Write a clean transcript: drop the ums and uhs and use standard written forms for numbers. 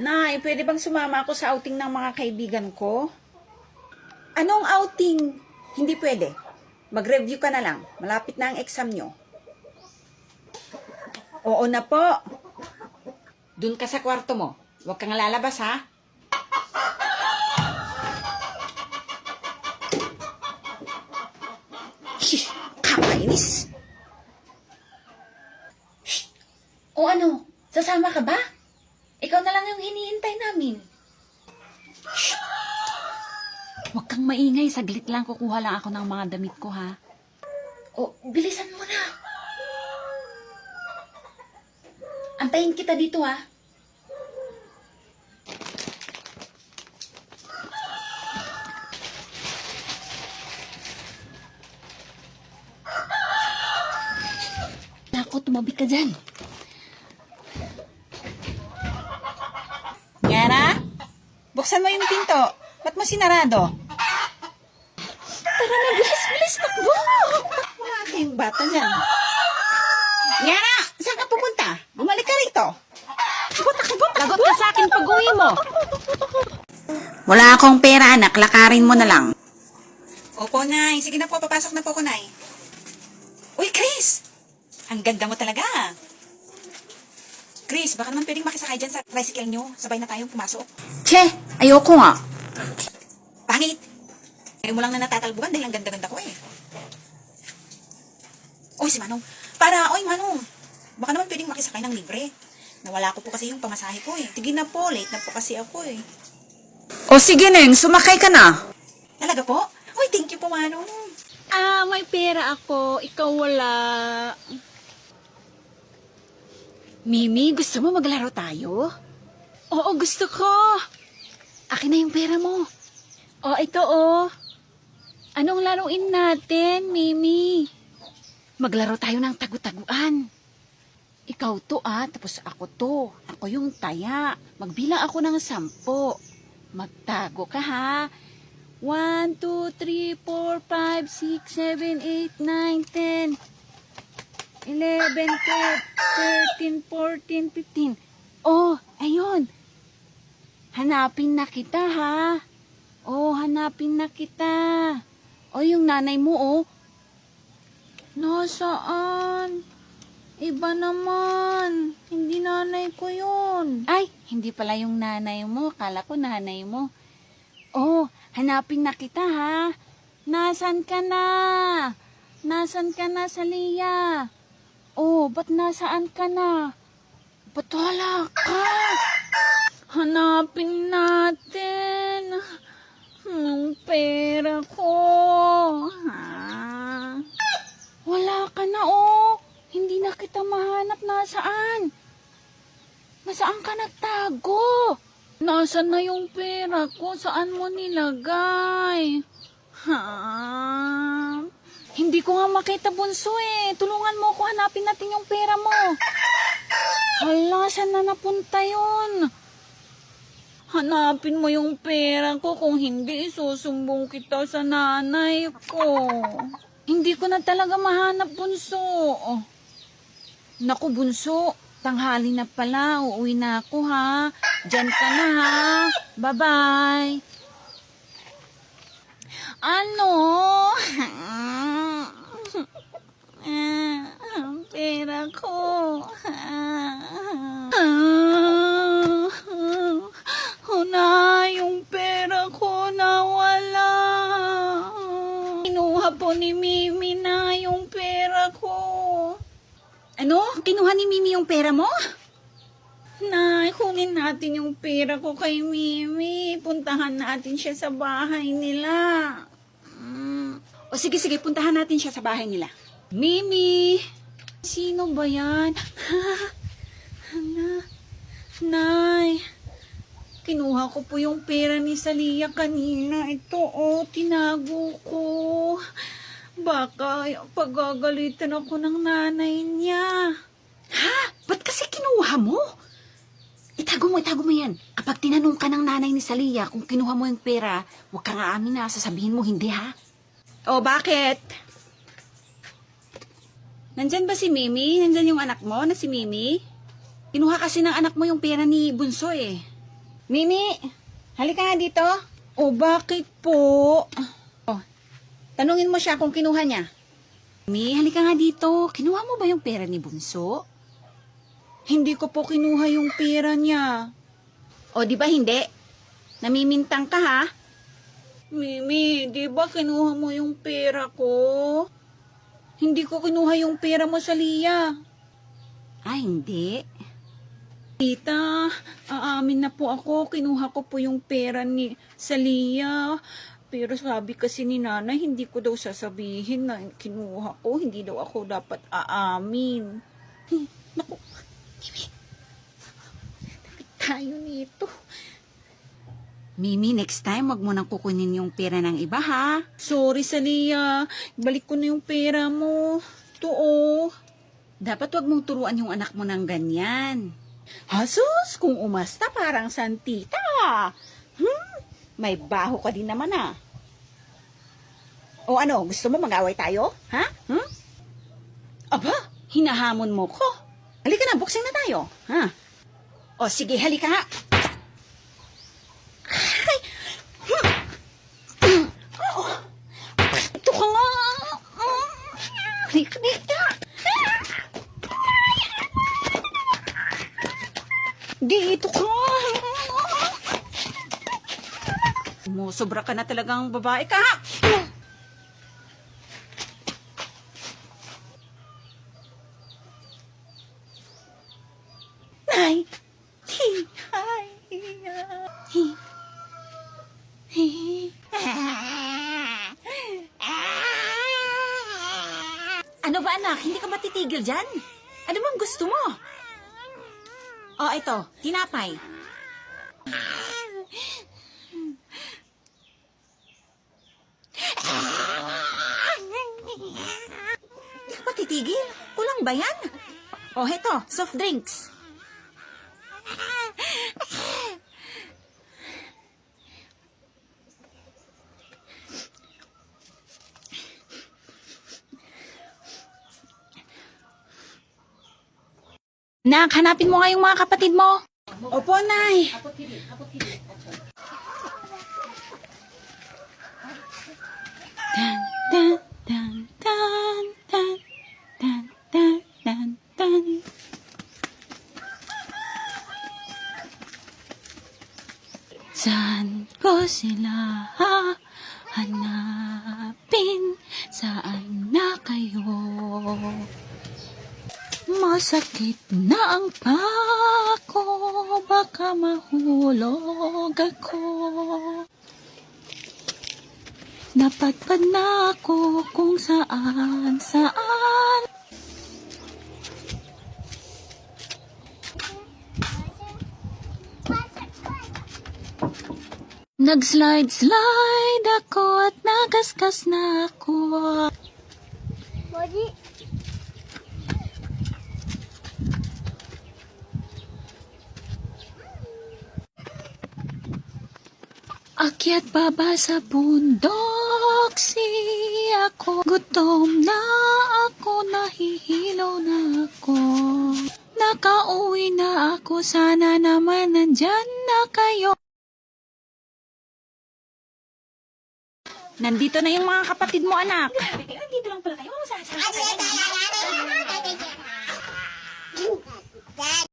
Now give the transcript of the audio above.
Nay, pwede bang sumama ako sa outing ng mga kaibigan ko? Anong outing? Hindi pwede. Mag-review ka na lang. Malapit na ang exam nyo. Oo na po. Doon ka sa kwarto mo. Huwag kang lalabas, ha? Shh! Kakainis! Shh! O ano? Sasama ka ba? Ikaw na lang yung hinihintay namin. Shh! Huwag kang maingay. Saglit lang. Kukuha lang ako ng mga damit ko, ha? O, bilisan mo na. Antayin kita dito, ha? Nako, tumabi ka dyan. Ngara? Buksan mo yung pinto. Ba't mo sinarado? Tara na, bilis-bilis, takbo! Takbo natin yung bata dyan. Ngara, saan ka pupunta? Bumalik ka rito. Takbo! Lagot ka sa akin pag-uwi mo. Wala akong pera, anak. Lakarin mo na lang. Opo, Nay. Sige na po, papasok na po ko, Nay. Uy, Chris! Ang ganda mo talaga. Chris, baka naman pwedeng makisakay dyan sa tricycle nyo. Sabay na tayong pumasok. Che, ayoko nga. Pangit. Ayaw mo lang na natatalbugan dahil ang ganda-ganda ko eh. Uy, si Manong. Oy Manong. Baka naman pwedeng makisakay ng libre. Nawala ko po kasi yung pamasahe ko eh. Tigil na po, late na po kasi ako eh. O sige, Neng, sumakay ka na. Talaga po? Uy, thank you po, Manong. May pera ako. Ikaw wala. Mimi, gusto mo maglaro tayo? Oo, gusto ko. Akin na yung pera mo. O, ito o. Anong laruin natin, Mimi? Maglaro tayo ng tagu-taguan. Ikaw to tapos ako to. Ako yung taya. Magbilang ako ng 10. Magtago ka ha. 1, 2, 3, 4, 5, 6, 7, 8, 9, 10, 11, 12, 13, 14, 15. Oh, ayun. Hanapin na kita ha. Oh, hanapin na kita. Oh, yung nanay mo oh. Nasaan? Iba naman. Hindi nanay ko yun. Ay, hindi pala yung nanay mo. Kala ko nanay mo. Oh, hanapin na kita ha. Nasaan ka na? Nasaan ka na, Salia? Oh, ba't nasaan ka na? Ba't wala ka? Hanapin natin. Yung pera ko. Ha? Wala ka na oh. Hindi na kita mahanap. Nasaan? Nasaan ka nagtago? Nasaan na yung pera ko? Saan mo nilagay? Ha? Hindi ko nga makita, bunso eh. Tulungan mo ako, hanapin natin yung pera mo. Hala, saan na napunta yun? Hanapin mo yung pera ko. Kung hindi, isusumbong kita sa nanay ko. Hindi ko na talaga mahanap, bunso. Naku, bunso. Tanghali na pala. Uuwi na ako, ha? Diyan ka na, ha? Bye-bye. Ano? Ang pera ko. Na, yung pera ko nawala. Kinuha po ni Mimi na yung pera ko. Ano? Kinuha ni Mimi yung pera mo? Nay, kunin natin yung pera ko kay Mimi. Puntahan natin siya sa bahay nila. O sige, puntahan natin siya sa bahay nila. Mimi! Sino ba yan? Nay, kinuha ko po yung pera ni Salia kanina. Ito, tinago ko. Baka pagagalitan ako ng nanay niya. Ha? Ba't kasi kinuha mo? Itago mo yan. Kapag tinanong ka ng nanay ni Salia kung kinuha mo yung pera, huwag kang aamin na, sasabihin mo hindi ha. O, bakit? Nandyan ba si Mimi? Nandyan yung anak mo na si Mimi? Kinuha kasi ng anak mo yung pera ni Bunso eh. Mimi, halika nga dito. O bakit po? Tanungin mo siya kung kinuha niya. Mimi, halika nga dito. Kinuha mo ba yung pera ni Bunso? Hindi ko po kinuha yung pera niya. O di ba hindi? Namimintang ka ha? Mimi, di ba kinuha mo yung pera ko? Hindi ko kinuha yung pera mo sa Lia. Hindi. Tita, aamin na po ako. Kinuha ko po yung pera ni Salia. Pero sabi kasi ni nanay, hindi ko daw sasabihin na kinuha ko. Hindi daw ako dapat aamin. Naku, tayo nito. Mimi, next time, wag mo nang kukunin yung pera ng iba, ha? Sorry, Salia. Balik ko na yung pera mo. Ito, oh. Dapat wag mong turuan yung anak mo ng ganyan. Hasos, kung umasta parang santita. May baho ka din naman, ha? O ano, gusto mo mag-away tayo? Ha? Aba, hinahamon mo ko. Halika na, boxing na tayo. Ha? O sige, halika nga. Ito ka nga. Halika dito. Dito ka. Sobra ka na talagang babae ka. Nay. Hi. Ano ba anak? Hindi ka matitigil dyan? Ano bang gusto mo? Oh, ito. Tinapay. Hindi ka matitigil? Kulang ba yan? Oh, ito. Soft drinks. Nak, hanapin mo nga yung mga kapatid mo. Opo, Nay. Tan, tan, tan, tan, tan, tan, tan, tan. Saan ko sila hanapin? Saan na kayo? Masakit na ang pako, baka mahulog ako. Napadpad na ako kung saan. Nag-slide ako at nagasgas na ako. Akyat baba sa bundok, ako gutom na ako, nahihilo na ako. Nakauwi na ako, sana naman nandyan na kayo. Nandito na yung mga kapatid mo, anak. Nandito lang pala kayo.